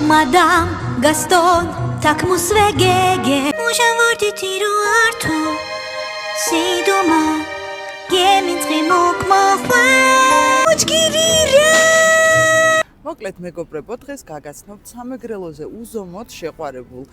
Madame Gaston, tak mu svegege. Muža vordi tiru artu, si doma, gemitri muk mochwa. Uçgirire. მოკლედ მეგობრებო, დღეს გაგაცნობთ სამეგრელოზე უზომოდ შეყვარებულ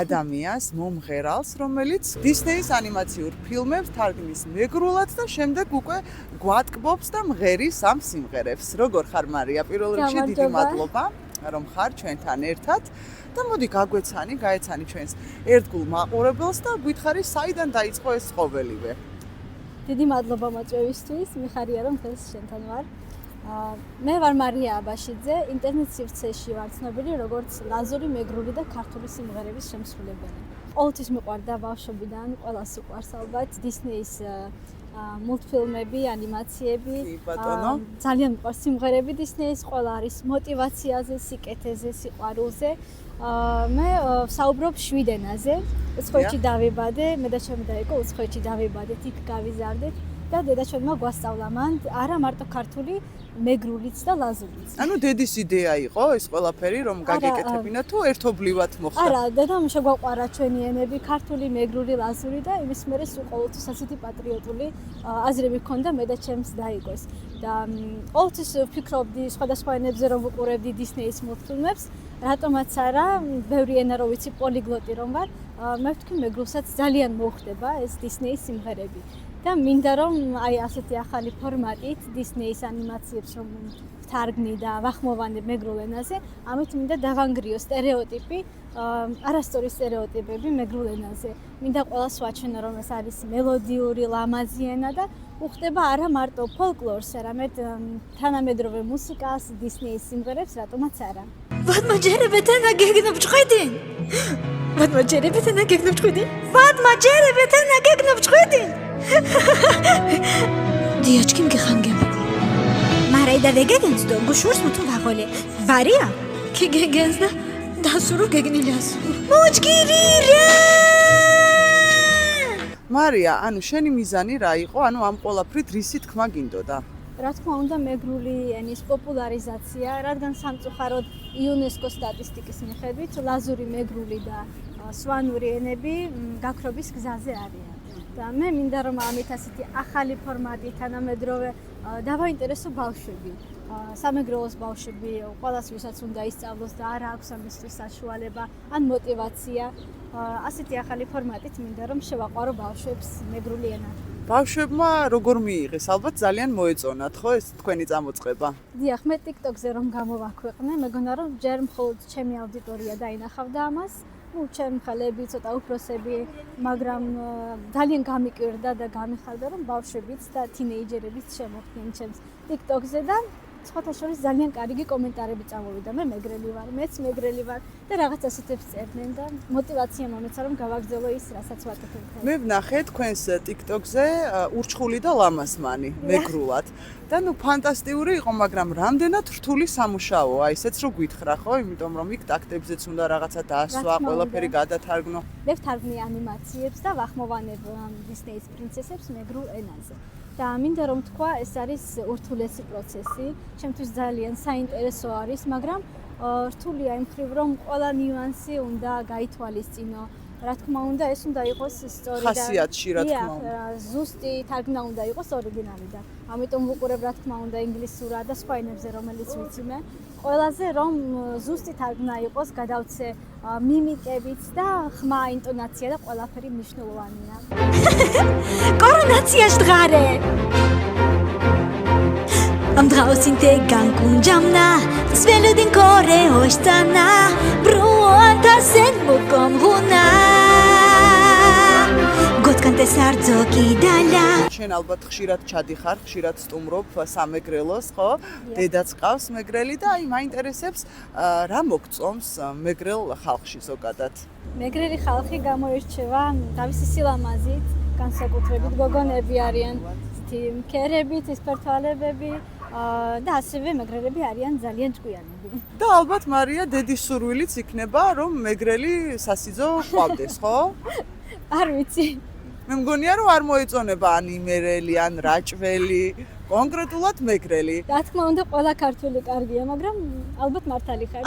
ადამიანს, მომღერალს, რომელიც დისნეის ანიმაციურ ფილმებს თარგმნის მეგრულად და შემდეგ უკვე გვატკბობს და მღერის ამ სიმღერებს. როგორ ხარ მარია? პირველ რიგში დიდი მადლობა, რომ ხარ ჩვენთან ერთად და მოდი გაეცანი ჩვენს ერთგულ მაყურებელს და გითხარი, საიდან დაიწყო ეს ყოველივე. დიდი მადლობა მოწვევისთვის, მიხარია რომ დღეს შენთან ვარ. მე ვარ მარია აბაშიძე, ინტერნეტ სივრცეში ვარ ცნობილი როგორც ლაზური, მეგრული და ქართული სიმღერების შემსრულებელი. ყოველთვის მიყვარდა ბავშვობიდან, ყველას უყვარს ალბათ დისნეის მულტფილმები, ანიმაციები. ძალიან მიყვარს სიმღერები დისნეის, ყველა არის мотиваციაზე, სიკეთეზე, სიყვარულზე. მე საუბრობ შვიდ ენაზე. უცხოეთში დავიბადე, მე და ჩემი და ეკო უცხოეთში დავიბადეთ, იქ გავიზარდეთ. და დედაჩემმა გვასწავლა მან არა მარტო ქართული, მეგრულიც და ლაზურიც. ანუ დედის იდეა იყო ეს ყველაფერი რომ გაგეკეთებინა თუ ერთობლივად მოხდა? არა, დედამ შეგვაყვარა ჩვენი ენები, ქართული, მეგრული, ლაზური და იმის მერე სულ ყოველთვის ასეთი პატრიოტული აზრები ჰქონდა მე და ჩემს დაიგოს. და ყოველთვის ვფიქრობდი სხვადასხვა ენებზე რომ ვუყურებდი დისნეის მულტფილმებს, რატომაც არა, ბევრი ენა რო ვიცი, პოლიგლოტი რომ ვარ, მე ვთქვი მეგრულსაც ძალიან მოხდება ეს დისნეის სიმღერები. და მინდა რომ აი ასეთი ახალი ფორმატით დისნეის ანიმაციებს რომ ვთარგმნი და ვახმოვანებ მეგრულ ენაზე, ამით მინდა დავანგრიო სტერეოტიპი, არასწორი სტერეოტიპები მეგრულ ენაზე. მინდა ყველას ვაჩვენო რომ ეს არის მელოდიური, ლამაზი ენა და უხდება არა მარტო ფოლკლორს, არამედ თანამედროვე მუსიკას, დისნეის სიმღერებს, რატომაც არა. Fatma cerebetena gegnob çxedin. Fatma cerebetena gegnob çxedin. Fatma cerebetena gegnob çxedin. Diaçkim gixangem. Marayda vegens do guşurs mutun vaqole. Varia ki gegens da dasuru gegnilas. Mochgirire. მარია, ანუ შენი მიზანი რა იყო? ანუ ამ ყოლაფრით რისი თქმა გინდოდა? რა თქმა უნდა, მეგრული ენის პოპულარიზაცია, რადგან სამწუხაროდ იუნესკოს სტატისტიკის მიხედვით ლაზური, მეგრული და სვანური ენები გაქრობის გზაზე არიან. და მე მინდა რომ ამით ასეთი ახალი ფორმატი თანამედროვე დავაინტერესო ბავშვები. სამეგრელოს ბავშვები, ყველას ვისაც უნდა ისწავლოს და არ აქვს ამისთვის საშუალება ან мотиваცია. ასეთი ახალი ფორმატით მინდა რომ შევაყვარო ბავშვებს მეგრული ენა. ბავშვებმა როგორ მიიღეს? ალბათ ძალიან მოეწონათ, ხო ეს თქვენი წამოწყება? დიახ, მე TikTok-ზე რომ გამოვაქვეყნე, მეგონა რომ ჯერ მხოლოდ ჩემი აუდიტორია დაინახავდა ამას. ჩემი ხალები, ცოტა უფროსები, მაგრამ ძალიან გამიკვირდა და გამიხარდა რომ ბავშვებიც და თინეიჯერებიც შემოხვდნენ ჩემს TikTok-ზე და სხვათა შორის ძალიან კარგი კომენტარები წამოვიდა. მე მეგრელი ვარ, მეც მეგრელი ვარ და რაღაც ასეთებს წერდნენ და мотиваცია მომეცა რომ გავაგრძელო ის, რასაც ვაკეთებ. მე ვნახე თქვენს TikTok-ზე ურჩხული და ლამასმანი მეგრულად. და ნუ ფანტასტიკური იყო, მაგრამ რამდენად რთული სამუშაოა, აი ესეც რო გითხრა, ხო? იმიტომ რომ იქ ტაქტებზეც უნდა რაღაცა დაასვა, ყველაფერი გადათარგმნო. მე ვთარგმნი ანიმაციებს და ვახმოვანებ დისნეის პრინცესებს მეგრულ ენაზე. და მინდა რომ თქვა, ეს არის ურთულესი პროცესი. ჩემთვის ძალიან საინტერესო არის, მაგრამ რთულია იმ მხრივ, რომ ყველა ნიუანსი უნდა გაითვალისწინო. რა თქმა უნდა, ეს უნდა იყოს სწორი და ხასიათში, რა თქმა უნდა. ზუსტი თარგმნა უნდა იყოს ორიგინალიდან. ამიტომ ვუყურებ, რა თქმა უნდა, ინგლისურად და სხვა ენებზე, რომელიც ვიცი მე. ყველაზე რომ ზუსტი თარგმნა იყოს, გადავცე მიმიკებიც და ხმა, ინტონაცია და ყველაფერი მნიშვნელოვანია. Koronacijas dgare. Am draußen te gankunjamna, sveludin kore ostana, bruanta sen bukom huna. Gotkantes ardzo kidala. შენ ალბათ ხშირად ჩადიხარ, ხშირად სტუმრობ სამეგრელოს, ხო? დედაც ყავს მეგრელი და აი მაინტერესებს რა მოგწონს მეგრელ ხალხში ზოგადად. მეგრელი ხალხი გამოირჩევა თავისი სილამაზით, განსაკუთრებით გოგონები არიან, მკერებით, ისფერთვალებები და ასევე მეგრელები არიან ძალიან ჭკვიანები. და ალბათ მარია დედის სურვილიც იქნება რომ მეგრელი სასიძო ყვავდეს, ხო? არ ვიცი. მე მგონია რომ არ მოეწონება ან იმერელი, ან რაჭველი, კონკრეტულად მეგრელი. რა თქმა უნდა, ყველა ქართული კარგია, მაგრამ ალბათ მართალი ხარ.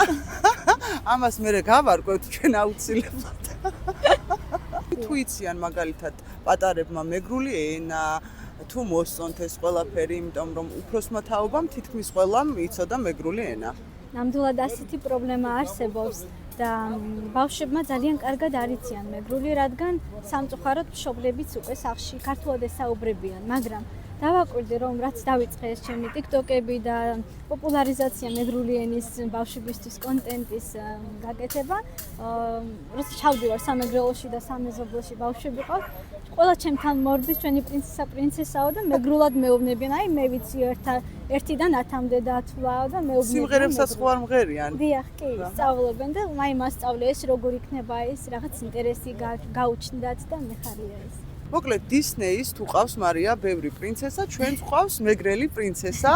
ამას მე გავარკვევთ ჩვენ აუცილებლად. თუ იციან მაგალითად პატარებმა მეგრული ენა თუ მოსწონთ ეს ყველაფერი, იმიტომ რომ უფროსმა თაობამ თითქმის ყველამ იცოდა მეგრული ენა. ნამდვილად ასეთი პრობლემა არსებობს და ბავშვებმა ძალიან კარგად არიციან მეგრული, რადგან სამწუხაროდ მშობლებიც უკვე სახლში ქართულად ესაუბრებიან, მაგრამ დავაკვირდი რომ რაც დავიწყე ეს ჩემი TikTok-ები და პოპულარიზაცია მეგრული ენის ბავშვებისთვის კონტენტის გაკეთება, როცა ჩავდივარ სამეგრელოში და სამეზობლოში ბავშვები ყავს, ყველა ჩემთან მორბის ჩვენი პრინცესაო და მეგრულად მეუბნებიან, აი მე ვიცი ერთიდან 10-მდე დათვლაო და მეუბნებიან. სიმღერებსაც ხო არ მღერიან? დიახ, კი, სწავლობენ და აი მასწავლე ეს როგორ იქნება ეს რაღაც ინტერესი გაუჩნდათ და მეხარია ეს. მოკლედ დისნეის თუ ყავს მარია ბევრი პრინცესა, ჩვენც ყავს მეგრელი პრინცესა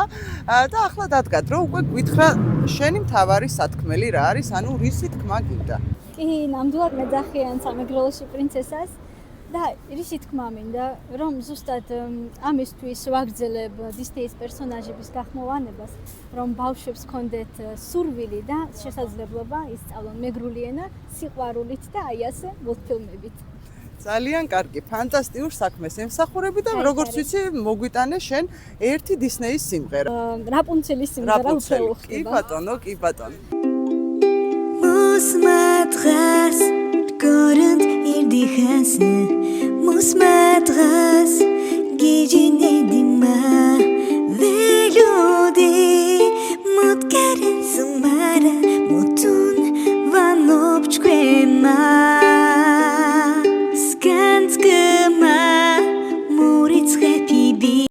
და ახლა დადგათ რომ უკვე გვითხრა შენი მთავარი სათქმელი რა არის, ანუ რისი თქმა გინდა? კი, ნამდვილად მეძახიან სამეგრელოში პრინცესას და რისი თქმა მინდა, რომ ზუსტად ამისთვის ვაგრძელებ დისნეის პერსონაჟების გახმოვანებას, რომ ბავშვებს ჰქონდეთ სურვილი და შესაძლებლობა ისწავლონ მეგრული ენა სიყვარულით და აი ასე მულტფილმებით. ძალიან კარგი, ფანტასტიურ საქმეს ემსახურები და როგორც ვიცი, მოგვიტანე შენ ერთი დისნეის სიმღერა. რაპუნცელის სიმღერა უფრო უხდება. კი ბატონო, კი ბატონო. Musmatras, gorund irdihas, musmatras, gecin edima.